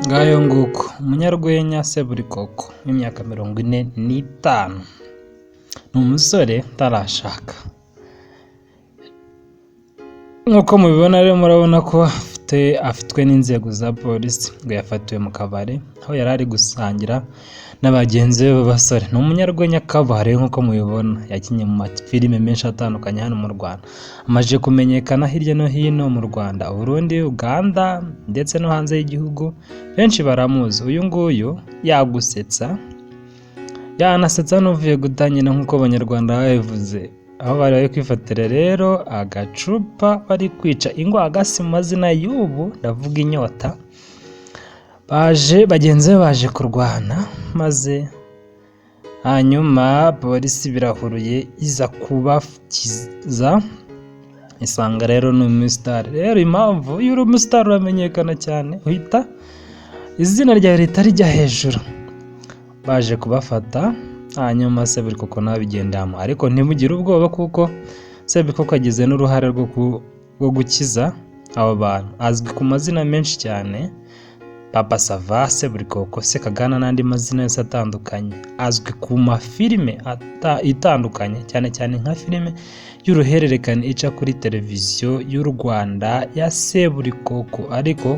Ngayo nguko umunyarwenya Seburikoko w'imyaka 45 ni umusore utarashaka. Nk'uko mubibona rero murabona ko afitwe n'inzego za polisi ngo yafatiwe mu kabari aho yari ari gusangira n'abagenzi be b'abasore. Ni umunyarwenya kabare nk'uko mubibona, yakinnye mu mafilime menshi atandukanye hano mu Rwanda, amaze kumenyekana hirya no hino mu Rwanda, Burundi, Uganda ndetse no hanze y'igihugu. Benshi baramuzi. Uyu nguyu yagusetsa, yanasetsa n'uvuye gutanyina nk'uko abanyarwanda babivuze, aho bari kwifatira rero agacupa bari kwica ingwagasi mu mazina y'ubu ndavuga inyota. Bagenzi be baje kurwana, maze hanyuma polisi birahuruye iza kubakiza, isanga rero ni umusitari. Rero impamvu iyo uri umusitari uramenyekana cyane, uhita izina ryawe rihita rijya hejuru. Baje kubafata, hanyuma Seburikoko nabigendamo, ariko ntimugire ubwoba kuko Seburikoko agize n'uruhare rwo gukiza abo bantu. Azwi ku mazina menshi cyane: Papa Sava, Seburikoko, Sekagana n'andi mazina yose atandukanye. Azwi ku mafilime itandukanye, cyane cyane nka filime y'uruhererekane ica kuri televiziyo y'u Rwanda ya Seburikoko. Ariko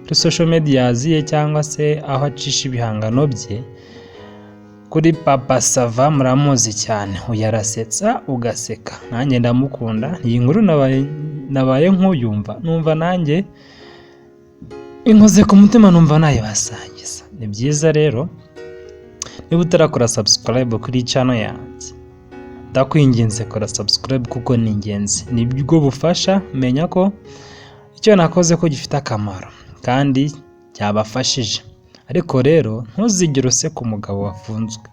kuri social media ye cyangwa se aho acisha ibihangano bye, kuri Papa Sava muramuzi cyane, uyarasetsa ugaseka. Nanjye ndamukunda, iyi nkuru nabaye nk'uyumva, numva nanjye inkoze ku mutima, numva nayibasangiza. Ni byiza rero, niba utarakora subscribe kuri channel yanjye, ndakwinginze kora subscribe kuko ni ingenzi, nibwo bufasha menya ko icyo nakoze ko gifite akamaro kandi cyabafashije. Ariko rero ntuzigere useka umugabo wafunzwe.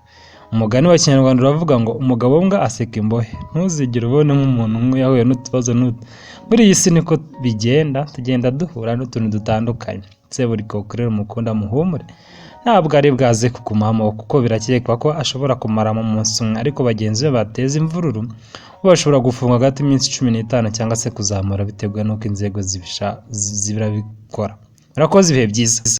Umugani wa Kinyarwanda uravuga ngo umugabo mbwa aseka imbohe. Ntuzigere ubone nk'umuntu umwe yahuye n'utubazo muri iyi si. Niko bigenda, tugenda duhura n'utuntu dutandukanye. Seburikoko rero mukunda muhumure, ntabwo ari bwaze kugumamo kuko birakekwa ko ashobora kumara mu munsi umwe, ariko bagenzi be bateza imvururu bashobora gufunga hagati y'iminsi 15 cyangwa se kuzamura, biteguye n'uko inzego zibikora. Murakoze, ibihe byiza.